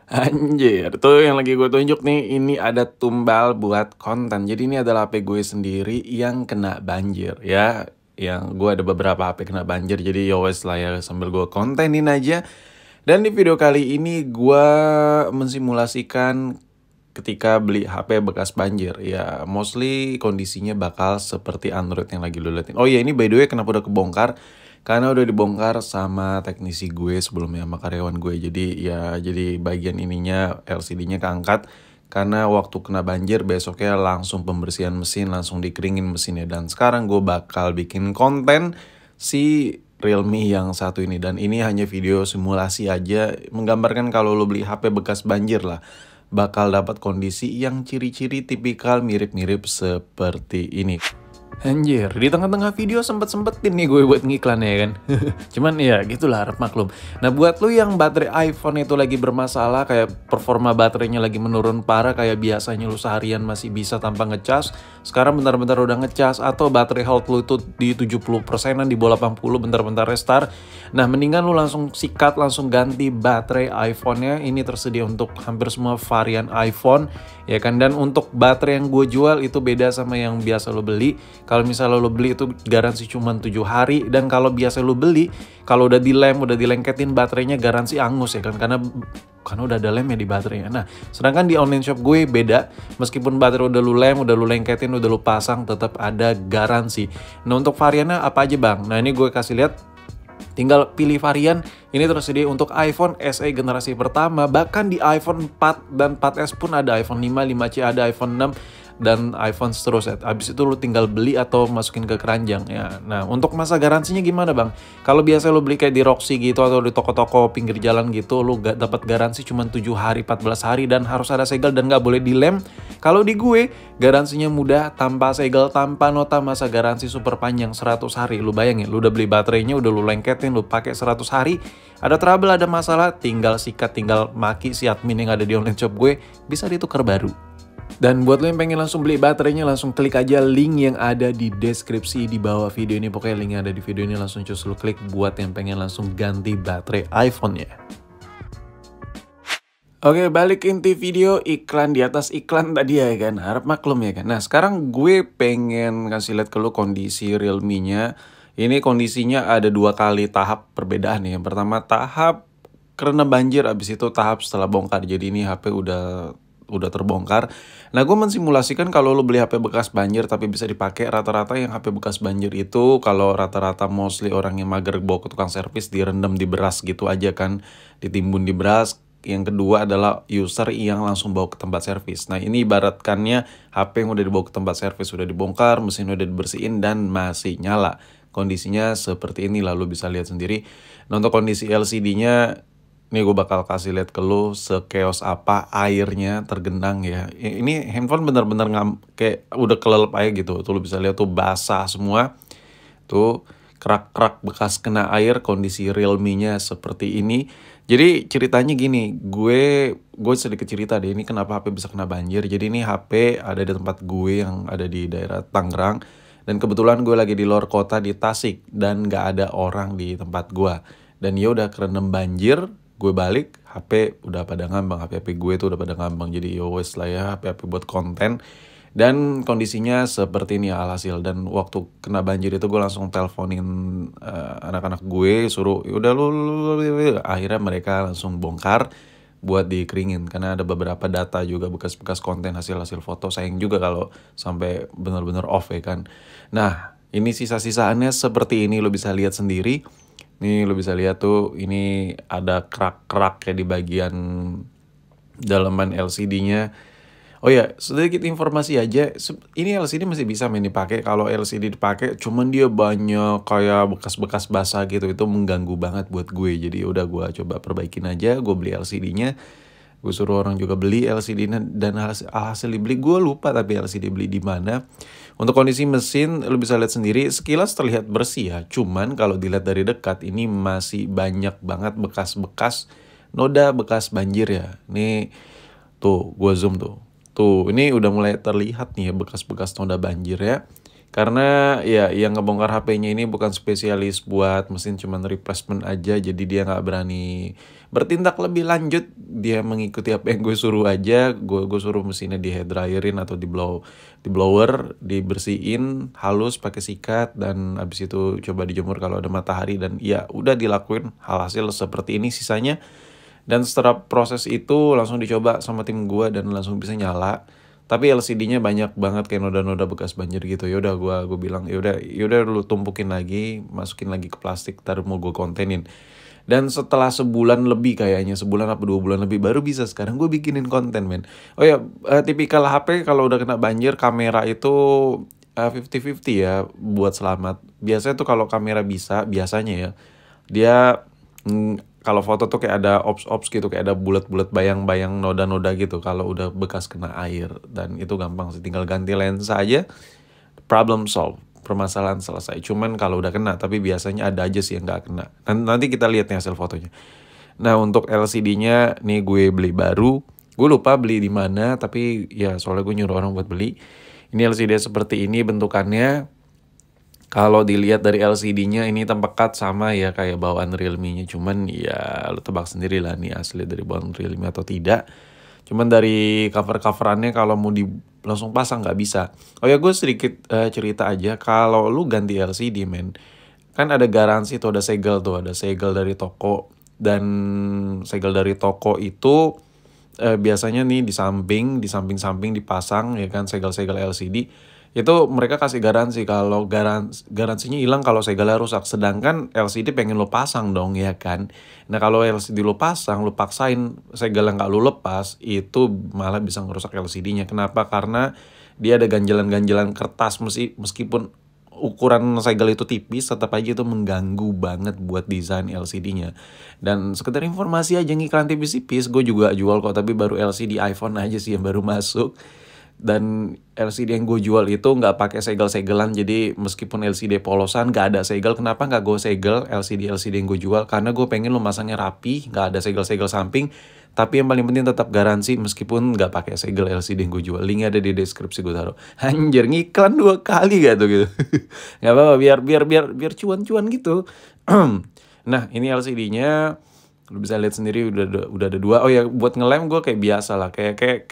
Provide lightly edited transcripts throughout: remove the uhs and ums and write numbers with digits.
Anjir, tuh yang lagi gue tunjuk nih, ini ada tumbal buat konten. Jadi ini adalah HP gue sendiri yang kena banjir ya. Yang gue ada beberapa HP kena banjir, jadi ya wes lah ya sambil gue kontenin aja. Dan di video kali ini gue mensimulasikan ketika beli HP bekas banjir. Ya mostly kondisinya bakal seperti Android yang lagi lu liatin. Oh iya, ini by the way kenapa udah kebongkar? Karena udah dibongkar sama teknisi gue sebelumnya, sama karyawan gue. Jadi ya jadi bagian ininya LCD-nya keangkat. Karena waktu kena banjir besoknya langsung pembersihan mesin, langsung dikeringin mesinnya. Dan sekarang gue bakal bikin konten si Realme yang satu ini. Dan ini hanya video simulasi aja, menggambarkan kalau lo beli HP bekas banjir lah, bakal dapat kondisi yang ciri-ciri tipikal mirip-mirip seperti ini. Anjir, di tengah-tengah video sempet-sempetin nih gue buat ngiklan ya kan. Cuman ya gitulah, harap maklum. Nah buat lu yang baterai iPhone itu lagi bermasalah, kayak performa baterainya lagi menurun parah, kayak biasanya lu seharian masih bisa tanpa ngecas, sekarang bentar-bentar udah ngecas, atau baterai health lu itu di 70%-an, di bawah 80, bentar-bentar restart. Nah mendingan lu langsung sikat, langsung ganti baterai iPhone-nya. Ini tersedia untuk hampir semua varian iPhone ya kan. Dan untuk baterai yang gue jual itu beda sama yang biasa lo beli. Kalau misalnya lo beli itu garansi cuma 7 hari, dan kalau biasa lo beli, kalau udah dilem, udah dilengketin baterainya garansi angus ya kan, karena udah ada lemnya di baterainya. Nah, sedangkan di online shop gue beda, meskipun baterai udah lu lem, udah lu lengketin, udah lu pasang, tetap ada garansi. Nah, untuk variannya apa aja bang? Nah, ini gue kasih lihat. Tinggal pilih varian. Ini tersedia untuk iPhone SE generasi pertama, bahkan di iPhone 4 dan 4S pun ada, iPhone 5, 5C ada, iPhone 6 dan iPhone seterusnya. Habis itu lu tinggal beli atau masukin ke keranjang ya. Nah, untuk masa garansinya gimana bang? Kalau biasa lu beli kayak di Roxy gitu atau di toko-toko pinggir jalan gitu, lu gak dapat garansi cuma 7 hari, 14 hari, dan harus ada segel dan gak boleh dilem. Kalau di gue, garansinya mudah, tanpa segel, tanpa nota, masa garansi super panjang 100 hari. Lu bayangin, lu udah beli baterainya, udah lu lengketin, lu pakai 100 hari, ada trouble, ada masalah, tinggal sikat, tinggal maki si admin yang ada di online shop gue, bisa ditukar baru. Dan buat lo yang pengen langsung beli baterainya, langsung klik aja link yang ada di deskripsi di bawah video ini. Pokoknya link yang ada di video ini langsung cus lo klik buat yang pengen langsung ganti baterai iPhone-nya. Oke, balik inti video, iklan di atas iklan tadi ya kan, harap maklum ya kan. Nah sekarang gue pengen kasih lihat ke lo kondisi Realme-nya. Ini kondisinya ada 2 kali tahap perbedaan nih. Yang pertama tahap karena banjir, abis itu tahap setelah bongkar. Jadi ini HP udah terbongkar. Nah gue mensimulasikan kalau lo beli HP bekas banjir tapi bisa dipakai, rata-rata yang HP bekas banjir itu, kalau rata-rata mostly orang yang mager bawa ke tukang servis, direndam di beras gitu aja kan, ditimbun di beras. Yang kedua adalah user yang langsung bawa ke tempat servis. Nah ini ibaratkannya HP yang udah dibawa ke tempat servis, udah dibongkar, mesin udah dibersihin dan masih nyala. Kondisinya seperti ini, lalu bisa lihat sendiri. Nah untuk kondisi LCD-nya, ini gue bakal kasih lihat ke lo sekeos apa airnya tergenang ya. Ini handphone bener-bener kayak udah kelelep aja gitu. Tuh lo bisa lihat tuh basah semua. Tuh kerak-kerak bekas kena air, kondisi Realme-nya seperti ini. Jadi ceritanya gini, gue sedikit cerita deh, ini kenapa HP bisa kena banjir. Jadi ini HP ada di tempat gue yang ada di daerah Tangerang. Dan kebetulan gue lagi di luar kota di Tasik dan gak ada orang di tempat gue. Dan ya udah kerendam banjir, gue balik, HP udah pada ngambang, HP gue tuh udah pada ngambang. Jadi ya wes lah ya, HP buat konten. Dan kondisinya seperti ini alhasil. Dan waktu kena banjir itu gue langsung teleponin anak-anak gue, suruh udah lu. Akhirnya mereka langsung bongkar buat dikeringin, karena ada beberapa data juga, bekas-bekas konten, hasil-hasil foto. Sayang juga kalau sampai benar-benar off ya kan. Nah ini sisa-sisaannya seperti ini, lo bisa lihat sendiri. Nih lo bisa lihat tuh, ini ada kerak-kerak kayak di bagian dalaman LCD-nya. Oh ya, sedikit informasi aja. Ini LCD masih bisa main dipakai. Kalau LCD dipakai, cuman dia banyak kayak bekas-bekas basah gitu. Itu mengganggu banget buat gue. Jadi udah gue coba perbaikin aja. Gue beli LCD-nya. Gue suruh orang juga beli LCD-nya, dan hasil dibeli gue lupa tapi LCD beli di mana. Untuk kondisi mesin lu bisa lihat sendiri, sekilas terlihat bersih ya. Cuman kalau dilihat dari dekat ini masih banyak banget bekas-bekas noda bekas banjir ya. Nih tuh gue zoom tuh. Tuh, ini udah mulai terlihat nih ya bekas-bekas noda banjir ya. Karena ya yang ngebongkar HP-nya ini bukan spesialis buat mesin, cuman replacement aja. Jadi dia nggak berani bertindak lebih lanjut. Dia mengikuti apa yang gue suruh aja. Gue suruh mesinnya di hair dryerin atau di blower, dibersihin halus pakai sikat, dan abis itu coba dijemur kalau ada matahari, dan ya udah dilakuin hal hasil seperti ini sisanya. Dan setelah proses itu langsung dicoba sama tim gue dan langsung bisa nyala. Tapi LCD-nya banyak banget kayak noda-noda bekas banjir gitu. Yaudah gue bilang yaudah lu tumpukin lagi, masukin lagi ke plastik, ntar mau gue kontenin. Dan setelah sebulan lebih, kayaknya sebulan apa 2 bulan lebih, baru bisa sekarang gue bikinin konten, men. Oh ya, tipikal HP kalau udah kena banjir kamera itu 50-50 ya buat selamat. Biasanya tuh kalau kamera biasanya ya, dia kalau foto tuh kayak ada ops gitu, kayak ada bulat-bulat bayang-bayang noda-noda gitu kalau udah bekas kena air. Dan itu gampang sih, tinggal ganti lensa aja, problem solve, permasalahan selesai. Cuman kalau udah kena, tapi biasanya ada aja sih yang nggak kena. Nanti kita lihat nih hasil fotonya. Nah, untuk LCD-nya nih gue beli baru. Gue lupa beli di mana, tapi ya soalnya gue nyuruh orang buat beli. Ini LCD seperti ini bentukannya. Kalau dilihat dari LCD-nya ini tempekat sama ya kayak bawaan Realme-nya. Cuman ya lu tebak sendiri lah nih asli dari bawaan Realme atau tidak. Cuman dari cover-coverannya kalau mau langsung pasang nggak bisa. Oh ya, gue sedikit cerita aja. Kalau lu ganti LCD, men, kan ada garansi tuh, ada segel dari toko. Dan segel dari toko itu biasanya nih di samping dipasang ya kan segel-segel LCD. Itu mereka kasih garansi kalau garansinya hilang kalau segelnya rusak. Sedangkan LCD pengen lo pasang dong ya kan. Nah, kalau LCD lo pasang, lo paksain segel yang nggak lo lepas, itu malah bisa ngerusak LCD-nya. Kenapa? Karena dia ada ganjalan-ganjalan kertas, meskipun ukuran segel itu tipis, tetap aja itu mengganggu banget buat desain LCD-nya. Dan sekedar informasi aja, ngiklan tipis-tipis, gue juga jual kok, tapi baru LCD iPhone aja sih yang baru masuk. Dan LCD yang gue jual itu nggak pakai segel-segelan, jadi meskipun LCD polosan nggak ada segel. Kenapa nggak gue segel LCD yang gue jual? Karena gue pengen lo masangnya rapi, nggak ada segel-segel samping. Tapi yang paling penting tetap garansi meskipun nggak pakai segel LCD yang gue jual. Linknya ada di deskripsi gue taruh. Anjir, ngiklan 2 kali gak tuh gitu? Nggak apa-apa, biar cuan-cuan gitu. Nah, ini LCD-nya. Lu bisa lihat sendiri udah ada 2. Oh ya, buat ngelem gue kayak biasa lah, kayak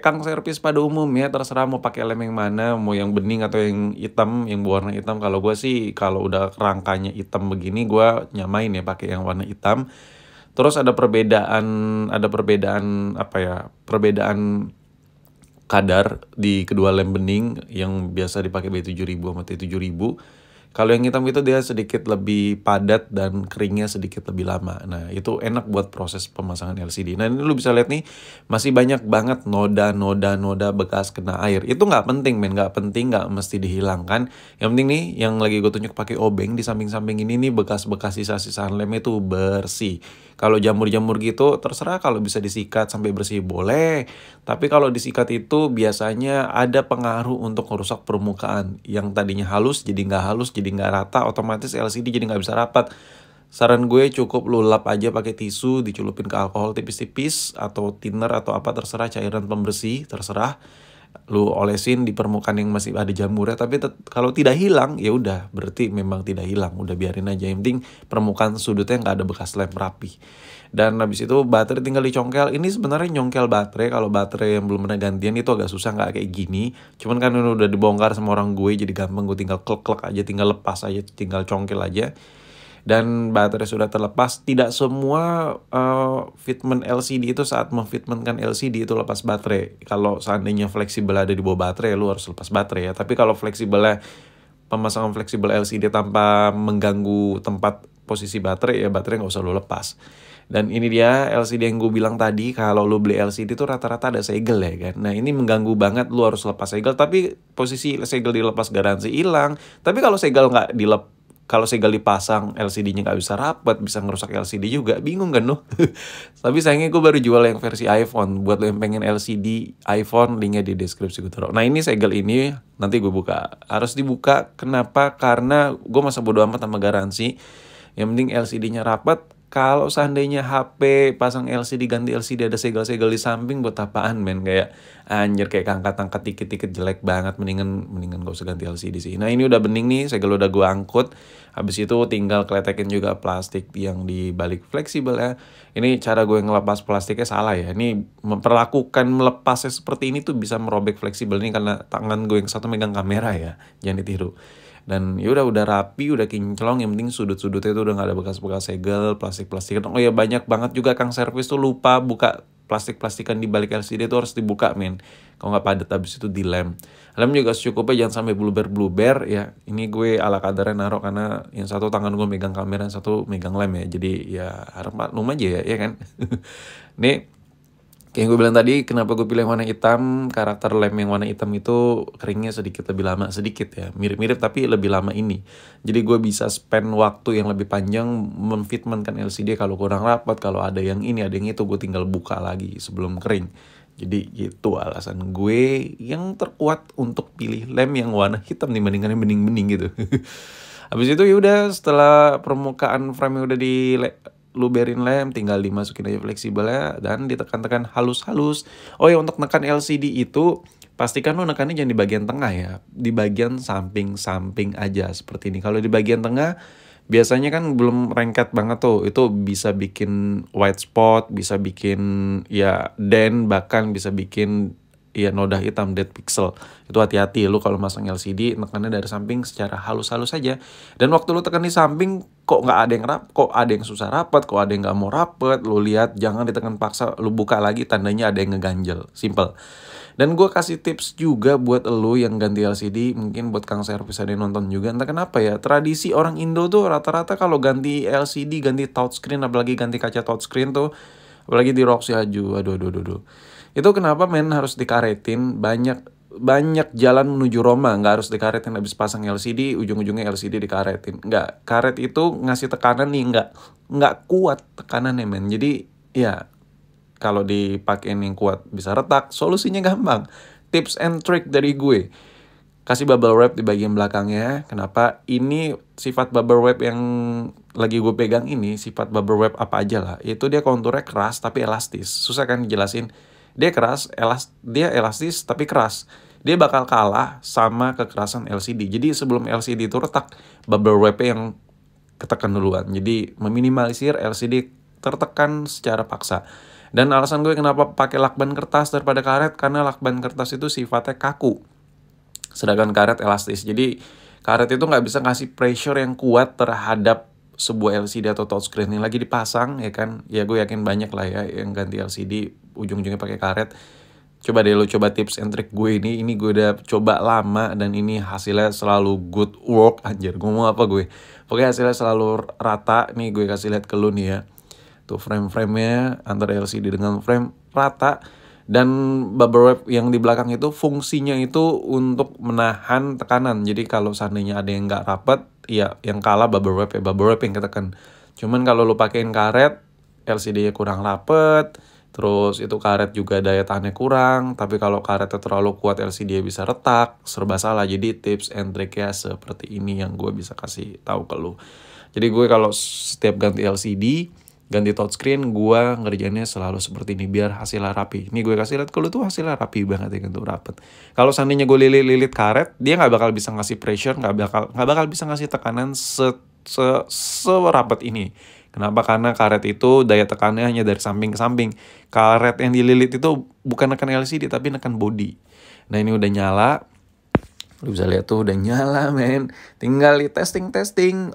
kang servis pada umum ya, terserah mau pakai lem yang mana, mau yang bening atau yang hitam, yang berwarna hitam. Kalau gue sih kalau udah rangkanya hitam begini gue nyamain ya pakai yang warna hitam. Terus ada perbedaan apa ya? Perbedaan kadar di kedua lem bening yang biasa dipakai B7000 sama T7000. Kalau yang hitam itu dia sedikit lebih padat dan keringnya sedikit lebih lama. Nah, itu enak buat proses pemasangan LCD. Nah, ini lu bisa lihat nih, masih banyak banget noda bekas kena air. Itu nggak penting, men. Nggak penting, nggak mesti dihilangkan. Yang penting nih, yang lagi gue tunjuk pakai obeng di samping-samping ini nih, bekas-bekas sisa-sisaan lem itu bersih. Kalau jamur-jamur gitu, terserah, kalau bisa disikat sampai bersih boleh. Tapi kalau disikat itu biasanya ada pengaruh untuk merusak permukaan. Yang tadinya halus jadi nggak halus, jadi nggak rata, otomatis LCD jadi nggak bisa rapat. Saran gue cukup lu lap aja pakai tisu, dicelupin ke alkohol tipis-tipis atau thinner atau apa, terserah, cairan pembersih, terserah. Lu olesin di permukaan yang masih ada jamurnya, tapi kalau tidak hilang ya udah berarti memang tidak hilang, udah biarin aja. Yang penting permukaan sudutnya nggak ada bekas lem, rapi. Dan habis itu baterai tinggal dicongkel. Ini sebenarnya nyongkel baterai, kalau baterai yang belum pernah gantian itu agak susah, nggak kayak gini. Cuman kan ini udah dibongkar sama orang gue jadi gampang, gue tinggal klek aja, tinggal lepas aja, tinggal congkel aja. Dan baterai sudah terlepas. Tidak semua fitment LCD itu saat memfitmentkan LCD itu lepas baterai. Kalau seandainya fleksibel ada di bawah baterai, lu harus lepas baterai ya. Tapi kalau fleksibelnya, pemasangan fleksibel LCD tanpa mengganggu tempat posisi baterai, ya baterai nggak usah lu lepas. Dan ini dia LCD yang gue bilang tadi, kalau lu beli LCD itu rata-rata ada segel ya kan. Nah, ini mengganggu banget, lu harus lepas segel. Tapi posisi segel dilepas garansi hilang. Tapi kalau segel dipasang, LCD-nya nggak bisa rapat, bisa ngerusak LCD juga. Bingung kan lo? Tapi sayangnya gue baru jual yang versi iPhone. Buat lo yang pengen LCD iPhone, linknya di deskripsi gue taruh. Nah, ini segel ini nanti gue buka. Harus dibuka. Kenapa? Karena gue masa bodo amat sama garansi. Yang penting LCD-nya rapat. Kalau seandainya HP pasang LCD ganti LCD ada segel-segel di samping buat apaan men? Kayak anjir kayak angkat-angkat dikit-dikit jelek banget, mendingan gak usah ganti LCD sih. Nah, ini udah bening nih, segel udah gua angkut. Habis itu tinggal kletekin juga plastik yang di balik fleksibel ya. Ini cara gue ngelepas plastiknya salah ya. Ini memperlakukan melepasnya seperti ini tuh bisa merobek fleksibel ini karena tangan gue yang satu megang kamera ya. Jangan ditiru. Dan ya udah rapi, udah kinclong, yang penting sudut-sudutnya itu udah gak ada bekas-bekas segel, plastik-plastik. Oh ya banyak banget juga kang servis tuh lupa buka plastik-plastikan di balik LCD itu harus dibuka men. Kalau nggak padat habis itu dilem. Lem juga secukupnya, jangan sampai bluber-bluber ya. Ini gue ala kadarnya naruh karena yang satu tangan gue megang kamera, yang satu megang lem ya. Jadi ya harap maklum aja ya kan. Nih kayak gue bilang tadi, kenapa gue pilih warna hitam, karakter lem yang warna hitam itu keringnya sedikit lebih lama, sedikit ya, mirip-mirip tapi lebih lama ini. Jadi gue bisa spend waktu yang lebih panjang memfitmentkan LCD kalau kurang rapat, kalau ada yang ini, ada yang itu, gue tinggal buka lagi sebelum kering. Jadi gitu alasan gue yang terkuat untuk pilih lem yang warna hitam dibandingkan yang bening-bening gitu. Habis itu yaudah setelah permukaan frame udah luberin lem, tinggal dimasukin aja fleksibelnya dan ditekan-tekan halus-halus. Oh ya, untuk nekan LCD itu pastikan lo nekannya jangan di bagian tengah ya, di bagian samping-samping aja seperti ini. Kalau di bagian tengah biasanya kan belum lengket banget tuh, itu bisa bikin white spot, bisa bikin ya dent, bahkan bisa bikin ya noda hitam, dead pixel. Itu hati-hati lu kalau masang LCD, nekannya dari samping secara halus-halus saja. Dan waktu lu tekan di samping kok nggak ada yang kok ada yang susah rapat, kok ada yang nggak mau rapet, lu lihat jangan ditekan paksa, lu buka lagi tandanya ada yang ngeganjel. Simple. Dan gue kasih tips juga buat lu yang ganti LCD, mungkin buat kang servis ada yang nonton juga, entah kenapa ya, tradisi orang Indo tuh rata-rata kalau ganti LCD, ganti touchscreen, apalagi ganti kaca touchscreen tuh, apalagi di Roxy Haju, aduh. Itu kenapa men harus dikaretin, banyak jalan menuju Roma, nggak harus dikaretin habis pasang LCD, ujung-ujungnya LCD dikaretin. Nggak, karet itu ngasih tekanan nih, nggak kuat tekanannya men. Jadi ya kalau dipakein yang kuat bisa retak, solusinya gampang. Tips and trick dari gue. Kasih bubble wrap di bagian belakangnya. Kenapa? Ini sifat bubble wrap yang lagi gue pegang ini, sifat bubble wrap apa aja lah. Itu dia konturnya keras tapi elastis. Susah kan dijelasin. Dia keras, dia elastis tapi keras. Dia bakal kalah sama kekerasan LCD. Jadi sebelum LCD itu retak, bubble wrap yang ketekan duluan. Jadi meminimalisir LCD tertekan secara paksa. Dan alasan gue kenapa pakai lakban kertas daripada karet, karena lakban kertas itu sifatnya kaku, sedangkan karet elastis. Jadi karet itu nggak bisa ngasih pressure yang kuat terhadap sebuah LCD atau touchscreen yang lagi dipasang ya kan. Ya gue yakin banyak lah ya yang ganti LCD ujung-ujungnya pakai karet. Coba deh lo coba tips and trick gue ini gue udah coba lama dan ini hasilnya selalu good work. Anjir, ngomong apa gue, pokoknya hasilnya selalu rata. Nih gue kasih lihat ke lo nih ya, tuh frame-framenya antara LCD dengan frame rata. Dan bubble wrap yang di belakang itu fungsinya itu untuk menahan tekanan. Jadi kalau seandainya ada yang nggak rapat, ya yang kalah bubble wrap ya, bubble wrap yang ketekan. Cuman kalau lu pakein karet, LCD-nya kurang rapet, terus itu karet juga daya tahannya kurang. Tapi kalau karetnya terlalu kuat, LCD-nya bisa retak, serba salah. Jadi tips and trick-nya seperti ini yang gue bisa kasih tahu ke lu. Jadi gue kalau setiap ganti LCD, ganti touchscreen, gue ngerjainnya selalu seperti ini biar hasilnya rapi. Ini gue kasih lihat kalau tuh hasilnya rapi banget ya, gitu rapet. Kalau seandainya gue lilit karet, dia nggak bakal bisa ngasih pressure, nggak bakal bisa ngasih tekanan serapet ini. Kenapa? Karena karet itu daya tekannya hanya dari samping ke samping. Karet yang dililit itu bukan nekan LCD tapi nekan body. Nah ini udah nyala. Lu bisa lihat tuh udah nyala men. Tinggal di testing.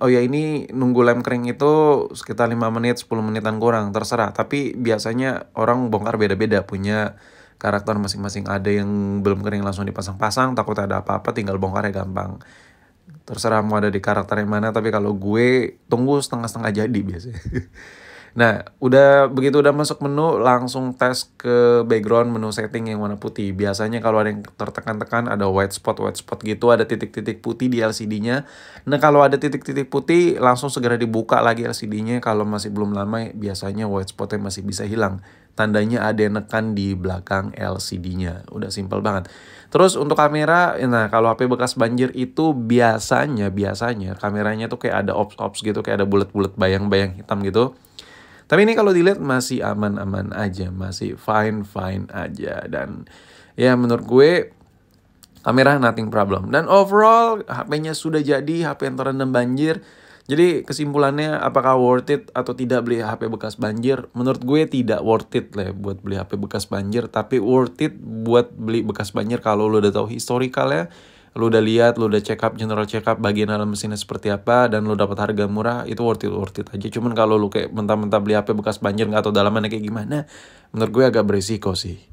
Oh ya, ini nunggu lem kering itu sekitar 5 menit 10 menitan kurang, terserah. Tapi biasanya orang bongkar beda-beda, punya karakter masing-masing. Ada yang belum kering langsung dipasang-pasang, takut ada apa-apa tinggal bongkarnya gampang. Terserah mau ada di karakter yang mana, tapi kalau gue tunggu setengah-setengah jadi biasanya. Nah, begitu udah masuk menu, langsung tes ke background menu setting yang warna putih. Biasanya kalau ada yang tertekan-tekan, ada white spot gitu, ada titik-titik putih di LCD-nya. Nah, kalau ada titik-titik putih, langsung segera dibuka lagi LCD-nya. Kalau masih belum lama, biasanya white spotnya masih bisa hilang. Tandanya ada yang nekan di belakang LCD-nya. Udah simple banget. Terus untuk kamera, nah kalau HP bekas banjir itu biasanya kameranya tuh kayak ada ops gitu, kayak ada bulat-bulat bayang-bayang hitam gitu. Tapi ini kalau dilihat masih aman-aman aja, masih fine-fine aja. Dan ya menurut gue kamera nothing problem. Dan overall HP-nya sudah jadi, HP yang terendam banjir. Jadi kesimpulannya apakah worth it atau tidak beli HP bekas banjir? Menurut gue tidak worth it lah buat beli HP bekas banjir. Tapi worth it buat beli bekas banjir kalau lo udah tahu historikalnya. Lo udah lihat, lo udah check up, general check up bagian dalam mesinnya seperti apa. Dan lo dapat harga murah, itu worth it aja. Cuman kalau lo kayak mentah-mentah beli HP bekas banjir gak tahu dalamannya kayak gimana, menurut gue agak beresiko sih.